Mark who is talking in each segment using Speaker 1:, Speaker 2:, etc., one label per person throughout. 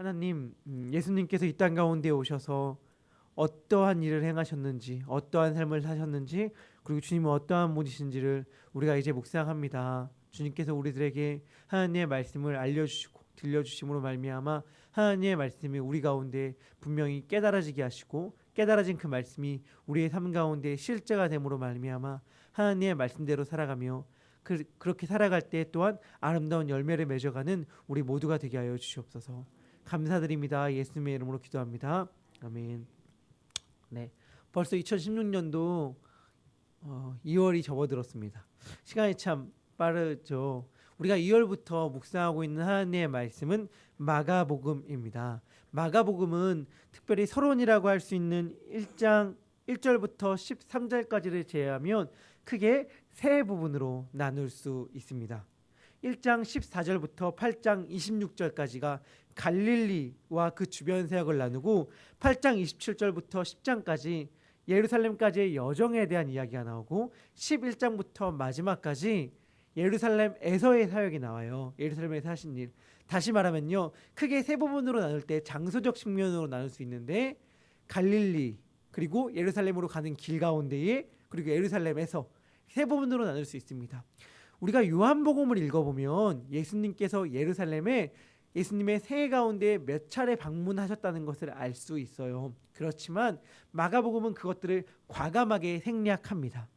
Speaker 1: 하나님, 예수님께서 이 땅 가운데 오셔서 어떠한 일을 행하셨는지, 어떠한 삶을 사셨는지, 그리고 주님은 어떠한 분이신지를 우리가 이제 묵상합니다. 주님께서 우리들에게 하나님의 말씀을 알려주시고 들려주심으로 말미암아 하나님의 말씀이 우리 가운데 분명히 깨달아지게 하시고, 깨달아진 그 말씀이 우리의 삶 가운데 실제가 됨으로 말미암아 하나님의 말씀대로 살아가며 그렇게 살아갈 때 또한 아름다운 열매를 맺어가는 우리 모두가 되게 하여 주시옵소서. 감사드립니다. 예수님의 이름으로 기도합니다. 아멘. 네, 벌써 2016년도 2월이 접어들었습니다. 시간이 참 빠르죠. 우리가 2월부터 묵상하고 있는 하나님의 말씀은 마가복음입니다. 마가복음은 특별히 서론이라고 할 수 있는 1장 1절부터 13절까지를 제외하면 크게 세 부분으로 나눌 수 있습니다. 1장 14절부터 8장 26절까지가 갈릴리와 그 주변 사역을 나누고, 8장 27절부터 10장까지 예루살렘까지의 여정에 대한 이야기가 나오고, 11장부터 마지막까지 예루살렘에서의 사역이 나와요. 예루살렘에서 하신 일. 다시 말하면요, 크게 세 부분으로 나눌 때 장소적 측면으로 나눌 수 있는데, 갈릴리 그리고 예루살렘으로 가는 길 가운데에, 그리고 예루살렘에서 세 부분으로 나눌 수 있습니다. 우리가 요한복음을 읽어보면 예수님께서 예루살렘에 예수님의 생애 가운데 몇 차례 방문하셨다는 것을 알 수 있어요. 그렇지만 마가복음은 그것들을 과감하게 생략합니다.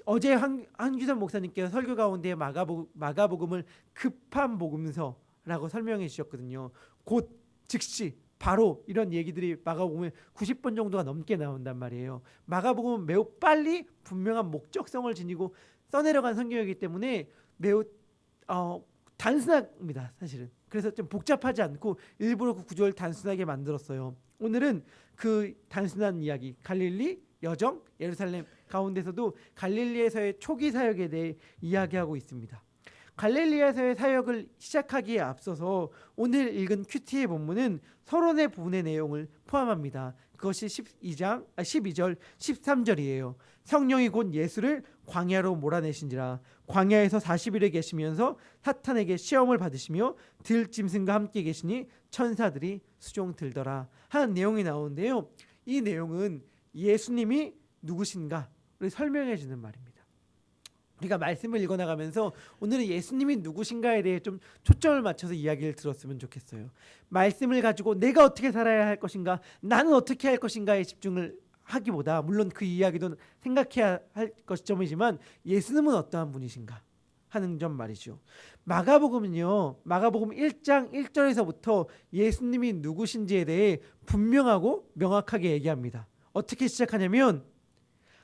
Speaker 1: 어제 한규선 목사님께서 설교 가운데 마가복음을 급한 복음서라고 설명해 주셨거든요. 곧, 즉시, 바로 이런 얘기들이 마가복음에 90번 정도가 넘게 나온단 말이에요. 마가복음은 매우 빨리 분명한 목적성을 지니고 써내려간 성경이기 때문에 매우 단순합니다, 사실은. 그래서 좀 복잡하지 않고 일부러 그 구조를 단순하게 만들었어요. 오늘은 그 단순한 이야기, 갈릴리, 여정, 예루살렘 가운데서도 갈릴리에서의 초기 사역에 대해 이야기하고 있습니다. 갈릴리에서의 사역을 시작하기에 앞서서 오늘 읽은 큐티의 본문은 서론의 부분의 내용을 포함합니다. 그것이 12절, 13절이에요. 성령이 곧 예수를 광야로 몰아내신지라. 광야에서 40일에 계시면서 사탄에게 시험을 받으시며 들짐승과 함께 계시니 천사들이 수종 들더라 하는 내용이 나오는데요. 이 내용은 예수님이 누구신가를 설명해 주는 말입니다. 우리가 말씀을 읽어나가면서 오늘은 예수님이 누구신가에 대해 좀 초점을 맞춰서 이야기를 들었으면 좋겠어요. 말씀을 가지고 내가 어떻게 살아야 할 것인가, 나는 어떻게 할 것인가에 집중을 하기보다, 물론 그 이야기도 생각해야 할 것점이지만 예수님은 어떠한 분이신가 하는 점 말이죠. 마가복음은요, 마가복음 1장 1절에서부터 예수님이 누구신지에 대해 분명하고 명확하게 얘기합니다. 어떻게 시작하냐면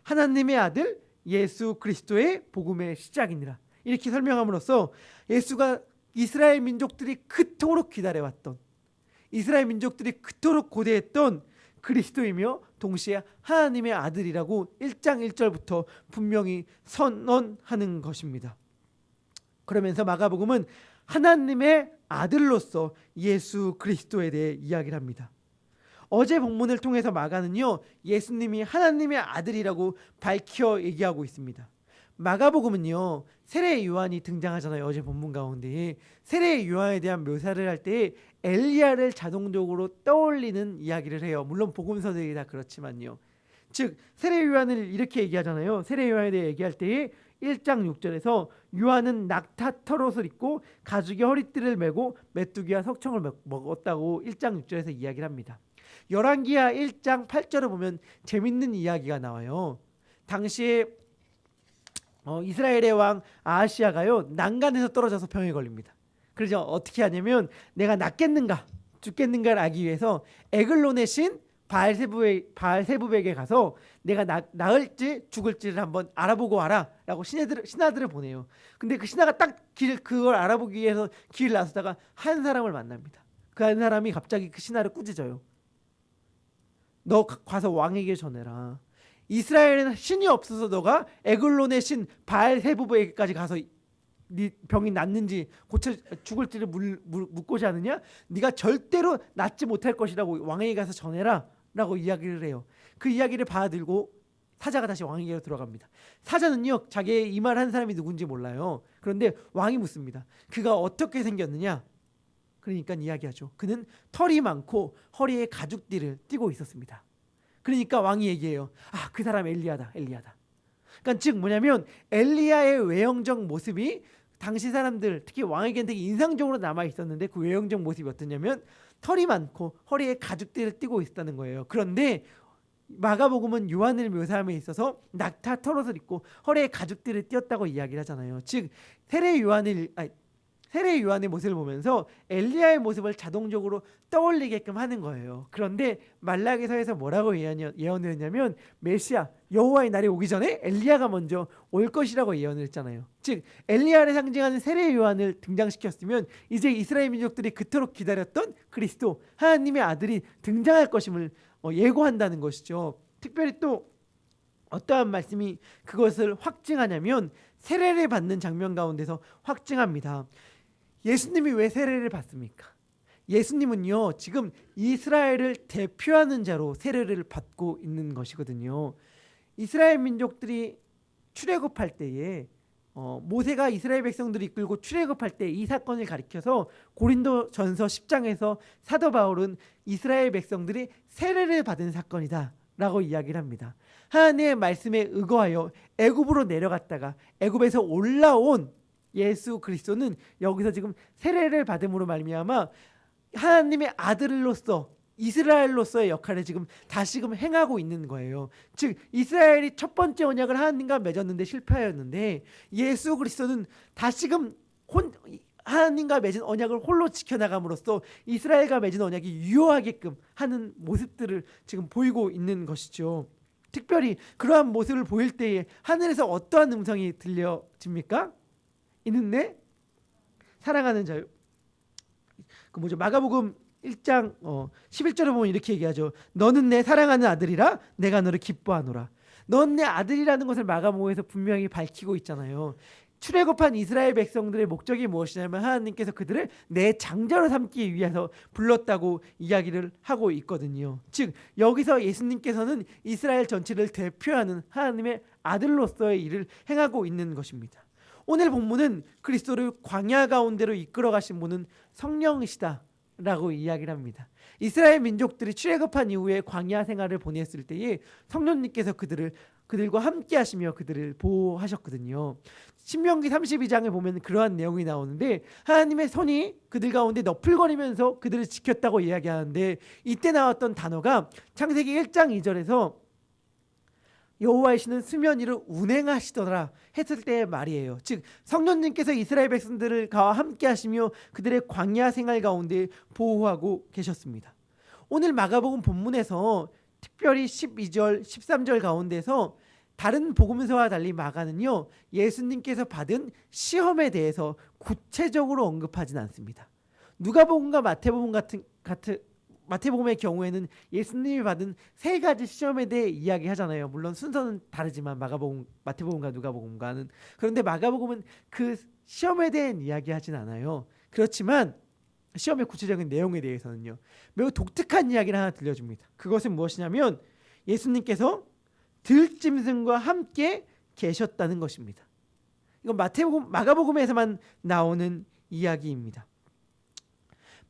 Speaker 1: 하나님의 아들 예수 그리스도의 복음의 시작이니라, 이렇게 설명함으로써 예수가 이스라엘 민족들이 그토록 기다려왔던, 이스라엘 민족들이 그토록 고대했던 그리스도이며 동시에 하나님의 아들이라고 1장 1절부터 분명히 선언하는 것입니다. 그러면서 마가복음은 하나님의 아들로서 예수 그리스도에 대해 이야기를 합니다. 어제 본문을 통해서 마가는요, 예수님이 하나님의 아들이라고 밝혀 얘기하고 있습니다. 마가복음은요, 세례 요한이 등장하잖아요. 어제 본문 가운데 세례 요한에 대한 묘사를 할 때 엘리야를 자동적으로 떠올리는 이야기를 해요. 물론 복음서들이 다 그렇지만요. 즉 세례 요한을 이렇게 얘기하잖아요. 세례 요한에 대해 얘기할 때 1장 6절에서 요한은 낙타 털옷을 입고 가죽의 허리띠를 메고 메뚜기와 석청을 먹었다고 1장 6절에서 이야기를 합니다. 열왕기하 1장 8절을 보면 재밌는 이야기가 나와요. 당시에 이스라엘의 왕 아하시아가요, 난간에서 떨어져서 병에 걸립니다. 그래서 어떻게 하냐면 내가 낫겠는가 죽겠는가를 알기 위해서 에글론의 신 바알세부백에 가서 내가 나을지 죽을지를 한번 알아보고 와라라고 신하들을 보내요. 근데 그 신하가 딱 그걸 알아보기 위해서 길을 나서다가 한 사람을 만납니다. 그 한 사람이 갑자기 그 신하를 꾸짖어요. 너 가서 왕에게 전해라. 이스라엘에는 신이 없어서 너가 에글론의 신 바알세부백에까지 가서 네 병이 낫는지 고쳐 죽을지를 묻고자 하느냐? 네가 절대로 낫지 못할 것이라고 왕에게 가서 전해라 라고 이야기를 해요. 그 이야기를 받아들고 사자가 다시 왕에게로 들어갑니다. 사자는요, 자기의 이 말 한 사람이 누군지 몰라요. 그런데 왕이 묻습니다. 그가 어떻게 생겼느냐? 그러니까 이야기하죠. 그는 털이 많고 허리에 가죽띠를 띠고 있었습니다. 그러니까 왕이 얘기해요. 그 사람 엘리야다. 그러니까 즉 뭐냐면 엘리야의 외형적 모습이 당시 사람들 특히 왕에게는 되게 인상적으로 남아 있었는데 그 외형적 모습이 어떠냐면 털이 많고 허리에 가죽띠를 띠고 있었다는 거예요. 그런데 마가복음은 요한을 묘사함에 있어서 낙타 털옷을 입고 허리에 가죽띠를 띄었다고 이야기를 하잖아요. 즉 세례 요한의 모습을 보면서 엘리야의 모습을 자동적으로 떠올리게끔 하는 거예요. 그런데 말라기서에서 뭐라고 예언을 했냐면 메시아 여호와의 날이 오기 전에 엘리야가 먼저 올 것이라고 예언을 했잖아요. 즉 엘리야를 상징하는 세례 요한을 등장시켰으면 이제 이스라엘 민족들이 그토록 기다렸던 그리스도 하나님의 아들이 등장할 것임을 예고한다는 것이죠. 특별히 또 어떠한 말씀이 그것을 확증하냐면 세례를 받는 장면 가운데서 확증합니다. 예수님이 왜 세례를 받습니까? 예수님은요 지금 이스라엘을 대표하는 자로 세례를 받고 있는 것이거든요. 이스라엘 민족들이 출애굽할 때에 모세가 이스라엘 백성들을 이끌고 출애굽할 때 이 사건을 가리켜서 고린도전서 10장에서 사도 바울은 이스라엘 백성들이 세례를 받은 사건이다 라고 이야기를 합니다. 하나님의 말씀에 의거하여 애굽으로 내려갔다가 애굽에서 올라온 예수 그리스도는 여기서 지금 세례를 받음으로 말미암아 하나님의 아들로서 이스라엘로서의 역할을 지금 다시금 행하고 있는 거예요. 즉 이스라엘이 첫 번째 언약을 하나님과 맺었는데 실패하였는데 예수 그리스도는 다시금 하나님과 맺은 언약을 홀로 지켜나감으로써 이스라엘과 맺은 언약이 유효하게끔 하는 모습들을 지금 보이고 있는 것이죠. 특별히 그러한 모습을 보일 때에 하늘에서 어떠한 음성이 들려집니까? 이는 내 사랑하는 자요. 마가복음 1장 11절에 보면 이렇게 얘기하죠. 너는 내 사랑하는 아들이라 내가 너를 기뻐하노라. 넌 내 아들이라는 것을 마가복음에서 분명히 밝히고 있잖아요. 출애굽한 이스라엘 백성들의 목적이 무엇이냐면 하나님께서 그들을 내 장자로 삼기 위해서 불렀다고 이야기를 하고 있거든요. 즉 여기서 예수님께서는 이스라엘 전체를 대표하는 하나님의 아들로서의 일을 행하고 있는 것입니다. 오늘 본문은 그리스도를 광야 가운데로 이끌어 가신 분은 성령이시다 라고 이야기를 합니다. 이스라엘 민족들이 출애굽한 이후에 광야 생활을 보냈을 때에 성령님께서 그들과 함께 하시며 그들을 보호하셨거든요. 신명기 32장에 보면 그러한 내용이 나오는데 하나님의 손이 그들 가운데 너풀거리면서 그들을 지켰다고 이야기하는데 이때 나왔던 단어가 창세기 1장 2절에서 여호와의 신은 수면 위를 운행하시더라 했을 때의 말이에요. 즉 성령님께서 이스라엘 백성들과 함께 하시며 그들의 광야 생활 가운데 보호하고 계셨습니다. 오늘 마가복음 본문에서 특별히 12절 13절 가운데서 다른 복음서와 달리 마가는요 예수님께서 받은 시험에 대해서 구체적으로 언급하진 않습니다. 누가복음과 마태복음의 경우에는 예수님이 받은 세 가지 시험에 대해 이야기하잖아요. 물론 순서는 다르지만 마태복음과 누가복음과는. 그런데 마가복음은 그 시험에 대한 이야기하진 않아요. 그렇지만 시험의 구체적인 내용에 대해서는요 매우 독특한 이야기를 하나 들려줍니다. 그것은 무엇이냐면 예수님께서 들짐승과 함께 계셨다는 것입니다. 이건 마가복음에서만 나오는 이야기입니다.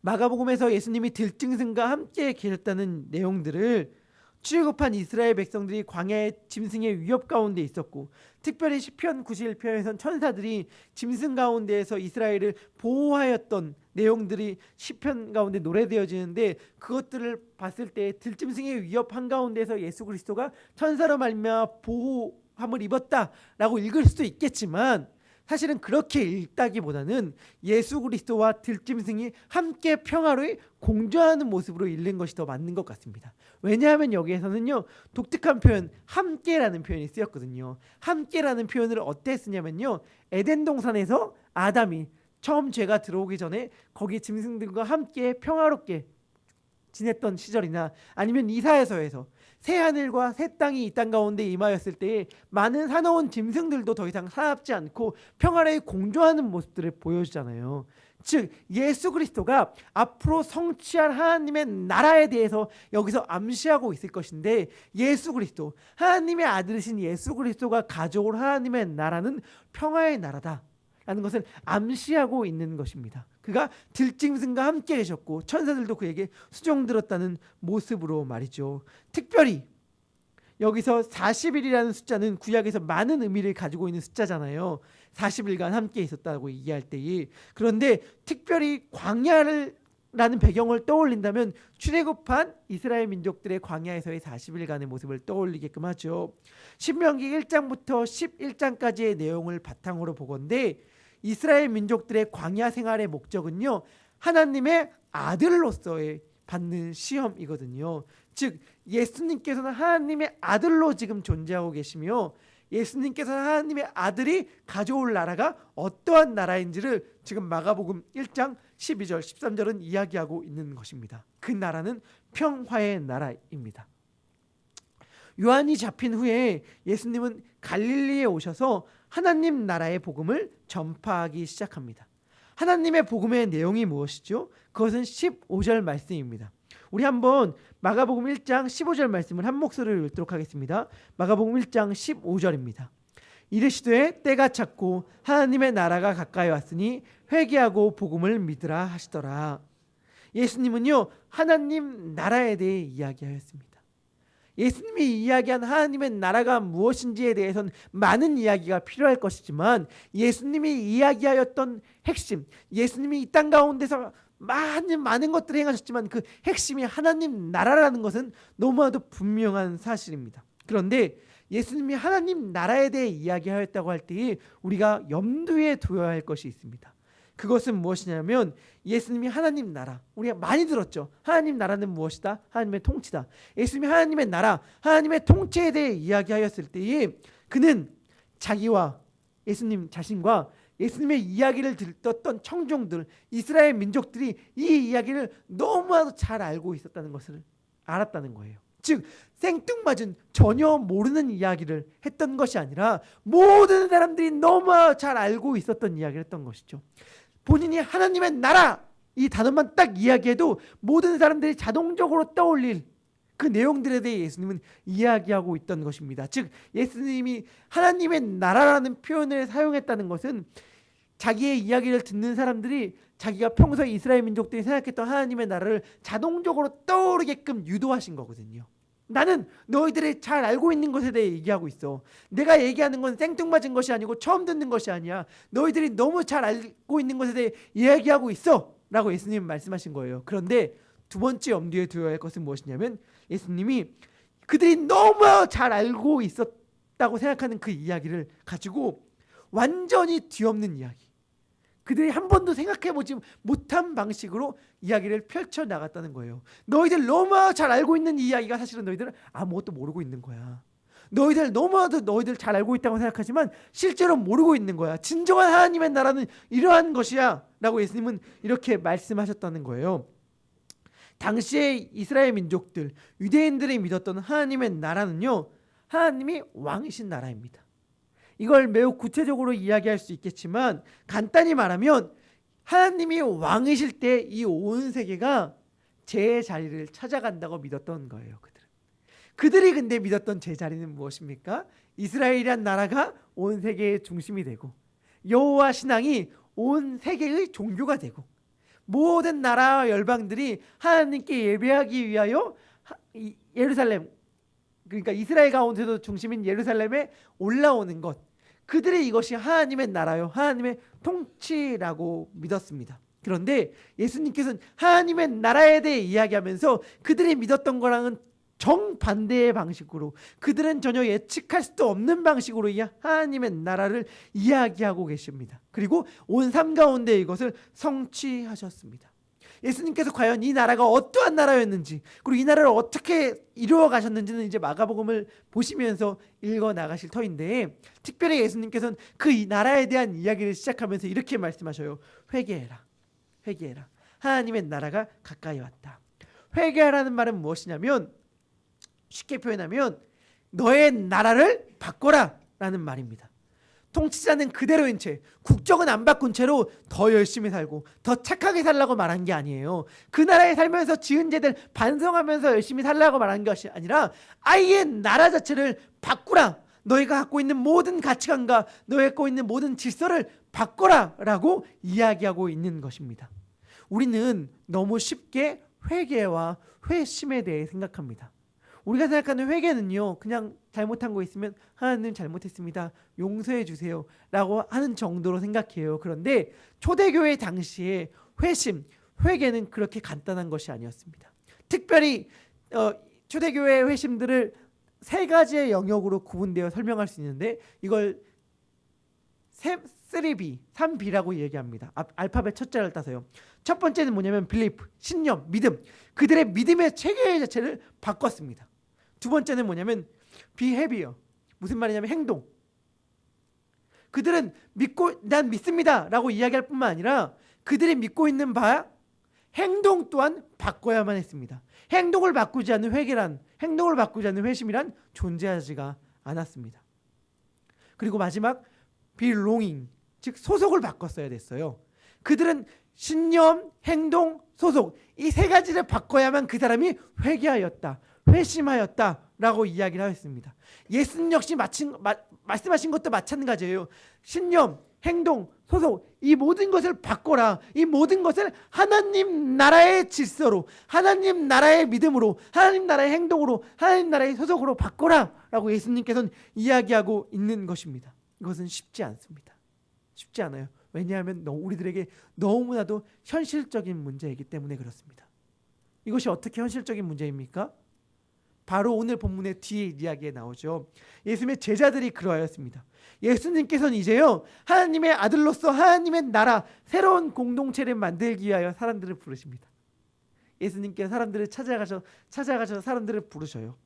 Speaker 1: 마가복음에서 예수님이 들짐승과 함께 계셨다는 내용들을 출애굽한 이스라엘 백성들이 광야의 짐승의 위협 가운데 있었고 특별히 시편 91편에선 천사들이 짐승 가운데에서 이스라엘을 보호하였던 내용들이 시편 가운데 노래되어지는데 그것들을 봤을 때 들짐승의 위협 한가운데서 예수 그리스도가 천사로 말미암아 보호함을 입었다라고 읽을 수도 있겠지만 사실은 그렇게 읽다기보다는 예수 그리스도와 들짐승이 함께 평화로이 공존하는 모습으로 읽는 것이 더 맞는 것 같습니다. 왜냐하면 여기에서는요 독특한 표현 함께라는 표현이 쓰였거든요. 함께라는 표현을 어떻게 쓰냐면요 에덴 동산에서 아담이 처음 죄가 들어오기 전에 거기 짐승들과 함께 평화롭게 지냈던 시절이나 아니면 이사야서에서 새 하늘과 새 땅이 이 땅 가운데 임하였을 때에 많은 사나운 짐승들도 더 이상 사납지 않고 평화로이 공존하는 모습들을 보여주잖아요. 즉 예수 그리스도가 앞으로 성취할 하나님의 나라에 대해서 여기서 암시하고 있을 것인데 예수 그리스도 하나님의 아들이신 예수 그리스도가 가져올 하나님의 나라는 평화의 나라다 라는 것을 암시하고 있는 것입니다. 그가 들짐승과 함께 계셨고 천사들도 그에게 수종들었다는 모습으로 말이죠. 특별히 여기서 40일이라는 숫자는 구약에서 많은 의미를 가지고 있는 숫자잖아요. 40일간 함께 있었다고 얘기할 때에. 그런데 특별히 광야라는 배경을 떠올린다면 출애굽한 이스라엘 민족들의 광야에서의 40일간의 모습을 떠올리게끔 하죠. 신명기 1장부터 11장까지의 내용을 바탕으로 보건대 이스라엘 민족들의 광야 생활의 목적은요, 하나님의 아들로서의 받는 시험이거든요. 즉 예수님께서는 하나님의 아들로 지금 존재하고 계시며 예수님께서는 하나님의 아들이 가져올 나라가 어떠한 나라인지를 지금 마가복음 1장 12절 13절은 이야기하고 있는 것입니다. 그 나라는 평화의 나라입니다. 요한이 잡힌 후에 예수님은 갈릴리에 오셔서 하나님 나라의 복음을 전파하기 시작합니다. 하나님의 복음의 내용이 무엇이죠? 그것은 15절 말씀입니다. 우리 한번 마가복음 1장 15절 말씀을 한 목소리로 읽도록 하겠습니다. 마가복음 1장 15절입니다. 이르시되 때가 찼고 하나님의 나라가 가까이 왔으니 회개하고 복음을 믿으라 하시더라. 예수님은요, 하나님 나라에 대해 이야기하였습니다. 예수님이 이야기한 하나님의 나라가 무엇인지에 대해서는 많은 이야기가 필요할 것이지만 예수님이 이야기하였던 핵심, 예수님이 이 땅 가운데서 많은 것들을 행하셨지만 그 핵심이 하나님 나라라는 것은 너무나도 분명한 사실입니다. 그런데 예수님이 하나님 나라에 대해 이야기하였다고 할 때 우리가 염두에 두어야 할 것이 있습니다. 그것은 무엇이냐면 예수님이 하나님 나라, 우리가 많이 들었죠. 하나님 나라는 무엇이다? 하나님의 통치다. 예수님이 하나님의 나라, 하나님의 통치에 대해 이야기하였을 때에 그는 자기와 예수님 자신과 예수님의 이야기를 듣던 청중들, 이스라엘 민족들이 이 이야기를 너무나도 잘 알고 있었다는 것을 알았다는 거예요. 즉 생뚱맞은 전혀 모르는 이야기를 했던 것이 아니라 모든 사람들이 너무 잘 알고 있었던 이야기를 했던 것이죠. 본인이 하나님의 나라 이 단어만 딱 이야기해도 모든 사람들이 자동적으로 떠올릴 그 내용들에 대해 예수님은 이야기하고 있던 것입니다. 즉 예수님이 하나님의 나라라는 표현을 사용했다는 것은 자기의 이야기를 듣는 사람들이 자기가 평소에 이스라엘 민족들이 생각했던 하나님의 나라를 자동적으로 떠오르게끔 유도하신 거거든요. 나는 너희들이 잘 알고 있는 것에 대해 얘기하고 있어. 내가 얘기하는 건 생뚱맞은 것이 아니고 처음 듣는 것이 아니야. 너희들이 너무 잘 알고 있는 것에 대해 이야기하고 있어 라고 예수님은 말씀하신 거예요. 그런데 두 번째 염두에 두어야 할 것은 무엇이냐면 예수님이 그들이 너무 잘 알고 있었다고 생각하는 그 이야기를 가지고 완전히 뒤엎는 이야기, 그들이 한 번도 생각해보지 못한 방식으로 이야기를 펼쳐나갔다는 거예요. 너희들 너무 잘 알고 있는 이야기가 사실은 너희들은 아무것도 모르고 있는 거야. 너희들 너무나도 너희들 잘 알고 있다고 생각하지만 실제로 모르고 있는 거야. 진정한 하나님의 나라는 이러한 것이야 라고 예수님은 이렇게 말씀하셨다는 거예요. 당시에 이스라엘 민족들, 유대인들이 믿었던 하나님의 나라는요, 하나님이 왕이신 나라입니다. 이걸 매우 구체적으로 이야기할 수 있겠지만 간단히 말하면 하나님이 왕이실 때 이 온 세계가 제 자리를 찾아간다고 믿었던 거예요. 그들이 근데 믿었던 제 자리는 무엇입니까? 이스라엘이란 나라가 온 세계의 중심이 되고 여호와 신앙이 온 세계의 종교가 되고 모든 나라와 열방들이 하나님께 예배하기 위하여 예루살렘, 그러니까 이스라엘 가운데도 중심인 예루살렘에 올라오는 것, 그들의 이것이 하나님의 나라요, 하나님의 통치라고 믿었습니다. 그런데 예수님께서는 하나님의 나라에 대해 이야기하면서 그들이 믿었던 거랑은 정반대의 방식으로, 그들은 전혀 예측할 수도 없는 방식으로 하나님의 나라를 이야기하고 계십니다. 그리고 온 삶 가운데 이것을 성취하셨습니다. 예수님께서 과연 이 나라가 어떠한 나라였는지, 그리고 이 나라를 어떻게 이루어 가셨는지는 이제 마가복음을 보시면서 읽어 나가실 터인데, 특별히 예수님께서는 그 나라에 대한 이야기를 시작하면서 이렇게 말씀하셔요. 회개해라, 회개해라. 하나님의 나라가 가까이 왔다. 회개하라는 말은 무엇이냐면, 쉽게 표현하면 너의 나라를 바꿔라 라는 말입니다. 통치자는 그대로인 채, 국적은 안 바꾼 채로 더 열심히 살고 더 착하게 살라고 말한 게 아니에요. 그 나라에 살면서 지은 죄들 반성하면서 열심히 살라고 말한 것이 아니라 아예 나라 자체를 바꾸라. 너희가 갖고 있는 모든 가치관과 너희가 갖고 있는 모든 질서를 바꿔라 라고 이야기하고 있는 것입니다. 우리는 너무 쉽게 회개와 회심에 대해 생각합니다. 우리가 생각하는 회개는요, 그냥 잘못한 거 있으면 하나님 잘못했습니다, 용서해 주세요 라고 하는 정도로 생각해요. 그런데 초대교회 당시에 회개는 그렇게 간단한 것이 아니었습니다. 특별히 초대교회 회심들을 세 가지의 영역으로 구분되어 설명할 수 있는데 이걸 3B, 3B라고 얘기합니다. 알파벳 첫 자를 따서요. 첫 번째는 뭐냐면 belief, 신념, 믿음. 그들의 믿음의 체계 자체를 바꿨습니다. 두 번째는 뭐냐면 behavior, 무슨 말이냐면 행동. 그들은 난 믿습니다 라고 이야기할 뿐만 아니라 그들이 믿고 있는 바 행동 또한 바꿔야만 했습니다. 행동을 바꾸지 않는 행동을 바꾸지 않는 회심이란 존재하지가 않았습니다. 그리고 마지막 belonging, 즉 소속을 바꿨어야 됐어요. 그들은 신념, 행동, 소속, 이 세 가지를 바꿔야만 그 사람이 회개하였다, 회심하였다 라고 이야기를 하였습니다. 예수님 역시 말씀하신 것도 마찬가지예요. 신념, 행동, 소속, 이 모든 것을 바꿔라. 이 모든 것을 하나님 나라의 질서로, 하나님 나라의 믿음으로, 하나님 나라의 행동으로, 하나님 나라의 소속으로 바꿔라 라고 예수님께서는 이야기하고 있는 것입니다. 이것은 쉽지 않습니다. 쉽지 않아요. 왜냐하면 우리들에게 너무나도 현실적인 문제이기 때문에 그렇습니다. 이것이 어떻게 현실적인 문제입니까? 바로 오늘 본문의 뒤에 이야기에 나오죠. 예수님의 제자들이 그러하였습니다. 예수님께서는 이제요, 하나님의 아들로서 하나님의 나라, 새로운 공동체를 만들기 위하여 사람들을 부르십니다. 예수님께서 사람들을 찾아가셔서 사람들을 부르셔요.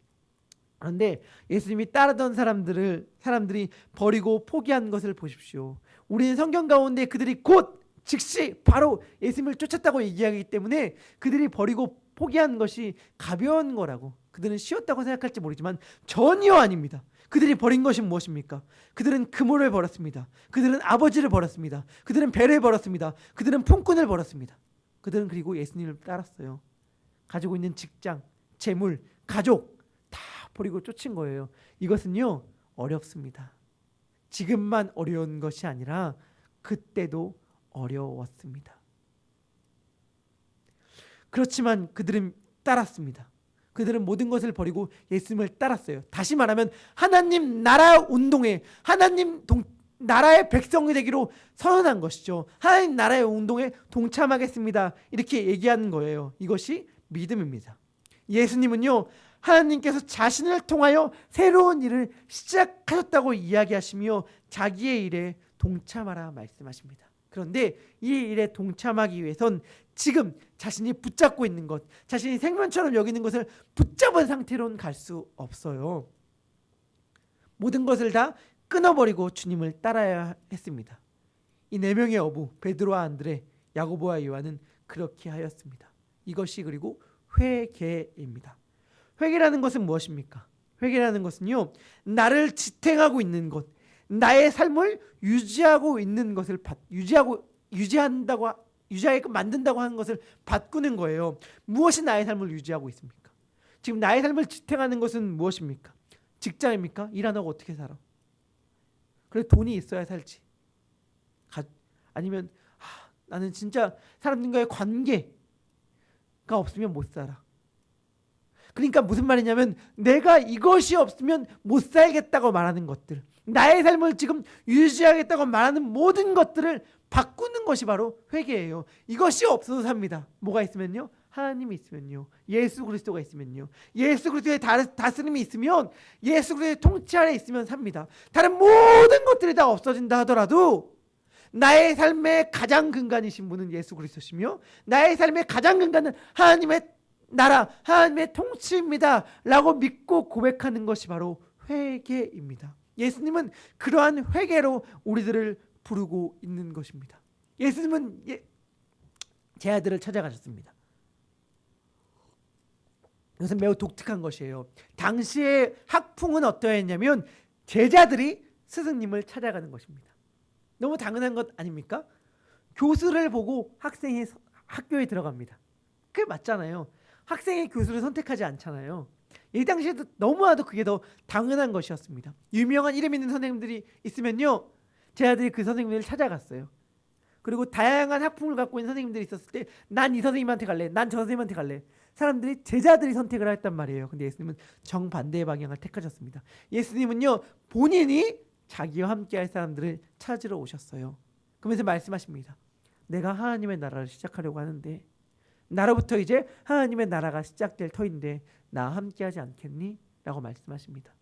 Speaker 1: 그런데 예수님이 따르던 사람들이 버리고 포기한 것을 보십시오. 우리는 성경 가운데 그들이 곧 즉시 바로 예수님을 쫓았다고 얘기하기 때문에 그들이 버리고 포기한 것이 가벼운 거라고, 그들은 쉬웠다고 생각할지 모르지만 전혀 아닙니다. 그들이 버린 것이 무엇입니까? 그들은 그물을 버렸습니다. 그들은 아버지를 버렸습니다. 그들은 배를 버렸습니다. 그들은 품꾼을 버렸습니다. 그들은 그리고 예수님을 따랐어요. 가지고 있는 직장, 재물, 가족 다 버리고 쫓은 거예요. 이것은요, 어렵습니다. 지금만 어려운 것이 아니라 그때도 어려웠습니다. 그렇지만 그들은 따랐습니다. 그들은 모든 것을 버리고 예수님을 따랐어요. 다시 말하면 하나님 나라 운동에, 나라의 백성이 되기로 선언한 것이죠. 하나님 나라의 운동에 동참하겠습니다, 이렇게 얘기하는 거예요. 이것이 믿음입니다. 예수님은요, 하나님께서 자신을 통하여 새로운 일을 시작하셨다고 이야기하시며 자기의 일에 동참하라 말씀하십니다. 그런데 이 일에 동참하기 위해선 지금 자신이 붙잡고 있는 것, 자신이 생명처럼 여기는 것을 붙잡은 상태로는 갈 수 없어요. 모든 것을 다 끊어버리고 주님을 따라야 했습니다. 이 네 명의 어부 베드로와 안드레, 야고보와 요한은 그렇게 하였습니다. 이것이 그리고 회개입니다. 회개라는 것은 무엇입니까? 회개라는 것은요, 나를 지탱하고 있는 것, 나의 삶을 유지하고 있는 것을 유지하게끔 만든다고 하는 것을 바꾸는 거예요. 무엇이 나의 삶을 유지하고 있습니까? 지금 나의 삶을 지탱하는 것은 무엇입니까? 직장입니까? 일 안 하고 어떻게 살아? 그래, 돈이 있어야 살지. 아니면 나는 진짜 사람들과의 관계가 없으면 못 살아. 그러니까 무슨 말이냐면 내가 이것이 없으면 못 살겠다고 말하는 것들, 나의 삶을 지금 유지하겠다고 말하는 모든 것들을 바꾸는 것이 바로 회개예요. 이것이 없어서 삽니다. 뭐가 있으면요? 하나님이 있으면요, 예수 그리스도가 있으면요, 예수 그리스도의 다스림이 있으면, 예수 그리스도의 통치 아래 있으면 삽니다. 다른 모든 것들이 다 없어진다 하더라도 나의 삶의 가장 근간이신 분은 예수 그리스도시며 나의 삶의 가장 근간은 하나님의 나라, 하나님의 통치입니다 라고 믿고 고백하는 것이 바로 회개입니다. 예수님은 그러한 회개로 우리들을 부르고 있는 것입니다. 예수님은 제 아들을 찾아가셨습니다. 이것은 매우 독특한 것이에요. 당시의 학풍은 어떠했냐면 제자들이 스승님을 찾아가는 것입니다. 너무 당연한 것 아닙니까? 교수를 보고 학생이 학교에 들어갑니다. 그게 맞잖아요. 학생이 교수를 선택하지 않잖아요. 이 당시에도 너무나도 그게 더 당연한 것이었습니다. 유명한 이름 있는 선생님들이 있으면요, 제 아들이 그 선생님들을 찾아갔어요. 그리고 다양한 학풍을 갖고 있는 선생님들이 있었을 때 난 이 선생님한테 갈래, 난 저 선생님한테 갈래. 사람들이 제자들이 선택을 했단 말이에요. 근데 예수님은 정반대의 방향을 택하셨습니다. 예수님은요, 본인이 자기와 함께할 사람들을 찾으러 오셨어요. 그러면서 말씀하십니다. 내가 하나님의 나라를 시작하려고 하는데, 나로부터 이제 하나님의 나라가 시작될 터인데 나와 함께하지 않겠니? 라고 말씀하십니다.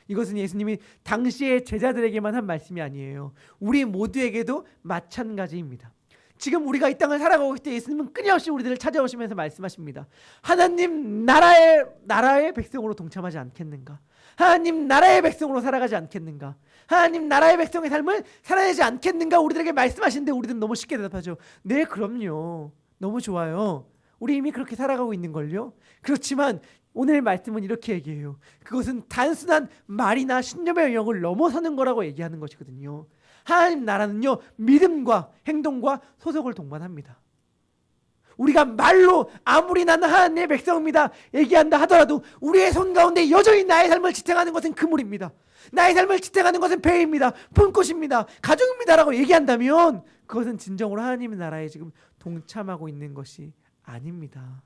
Speaker 1: 이것은 예수님이 당시의 제자들에게만 한 말씀이 아니에요. 우리 모두에게도 마찬가지입니다. 지금 우리가 이 땅을 살아가고 있을 때 예수님은 끊임없이 우리들을 찾아오시면서 말씀하십니다. 하나님 나라의 백성으로 동참하지 않겠는가? 하나님 나라의 백성으로 살아가지 않겠는가? 하나님 나라의 백성의 삶을 살아내지 않겠는가? 우리들에게 말씀하시는데 우리들은 너무 쉽게 대답하죠. 네, 그럼요. 너무 좋아요. 우리 이미 그렇게 살아가고 있는걸요. 그렇지만 오늘 말씀은 이렇게 얘기해요. 그것은 단순한 말이나 신념의 영역을 넘어서는 거라고 얘기하는 것이거든요. 하나님 나라는요, 믿음과 행동과 소속을 동반합니다. 우리가 말로 아무리 나는 하나님의 백성입니다 얘기한다 하더라도 우리의 손 가운데 여전히 나의 삶을 지탱하는 것은 그물입니다. 나의 삶을 지탱하는 것은 배입니다. 품꽃입니다. 가족입니다 라고 얘기한다면 그것은 진정으로 하나님의 나라에 지금 동참하고 있는 것이 아닙니다.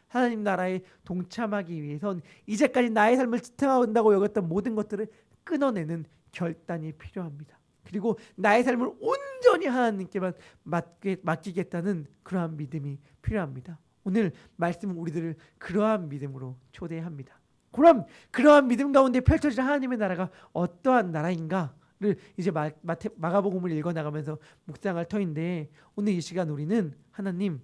Speaker 1: 하나님 나라에 동참하기 위해선 이제까지 나의 삶을 지탱한다고 여겼던 모든 것들을 끊어내는 결단이 필요합니다. 그리고 나의 삶을 온전히 하나님께만 맡기겠다는 그러한 믿음이 필요합니다. 오늘 말씀은 우리들을 그러한 믿음으로 초대합니다. 그럼 그러한 믿음 가운데 펼쳐질 하나님의 나라가 어떠한 나라인가를 이제 마가복음을 읽어나가면서 묵상할 터인데, 오늘 이 시간 우리는 하나님,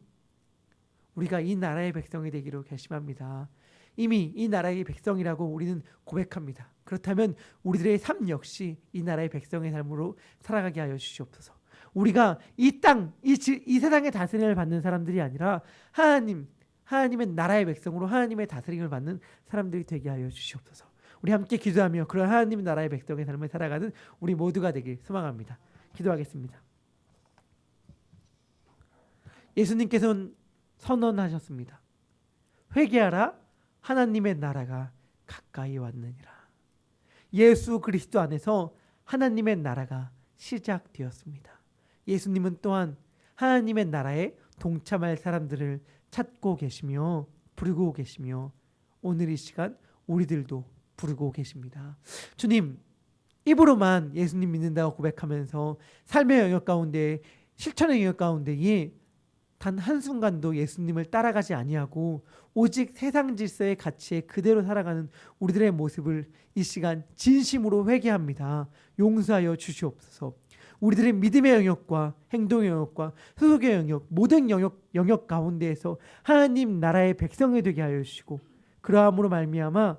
Speaker 1: 우리가 이 나라의 백성이 되기로 결심합니다. 이미 이 나라의 백성이라고 우리는 고백합니다. 그렇다면 우리들의 삶 역시 이 나라의 백성의 삶으로 살아가게 하여 주시옵소서. 우리가 이 땅, 이 세상의 다스림을 받는 사람들이 아니라 하나님의 나라의 백성으로 하나님의 다스림을 받는 사람들이 되게 하여 주시옵소서. 우리 함께 기도하며 그런 하나님 나라의 백성의 삶을 살아가는 우리 모두가 되길 소망합니다. 기도하겠습니다. 예수님께서는 선언하셨습니다. 회개하라, 하나님의 나라가 가까이 왔느니라. 예수 그리스도 안에서 하나님의 나라가 시작되었습니다. 예수님은 또한 하나님의 나라에 동참할 사람들을 찾고 계시며 부르고 계시며 오늘 이 시간 우리들도 부르고 계십니다. 주님, 입으로만 예수님 믿는다고 고백하면서 삶의 영역 가운데, 실천의 영역 가운데에 단 한순간도 예수님을 따라가지 아니하고 오직 세상 질서의 가치에 그대로 살아가는 우리들의 모습을 이 시간 진심으로 회개합니다. 용서하여 주시옵소서. 우리들의 믿음의 영역과 행동의 영역과 소속의 영역, 모든 영역 가운데에서 하나님 나라의 백성이 되게 하여 주시고, 그러함으로 말미암아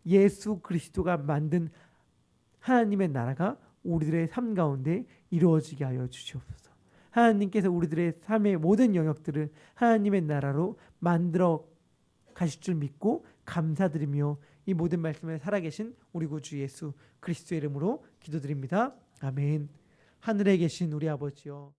Speaker 1: 예수 그리스도가 만든 하나님의 나라가 우리들의 삶 가운데 이루어지게 하여 주시옵소서. 하나님께서 우리들의 삶의 모든 영역들을 하나님의 나라로 만들어 가실 줄 믿고 감사드리며 이 모든 말씀을 살아계신 우리 구주 예수 그리스도의 이름으로 기도드립니다. 아멘. 하늘에 계신 우리 아버지여,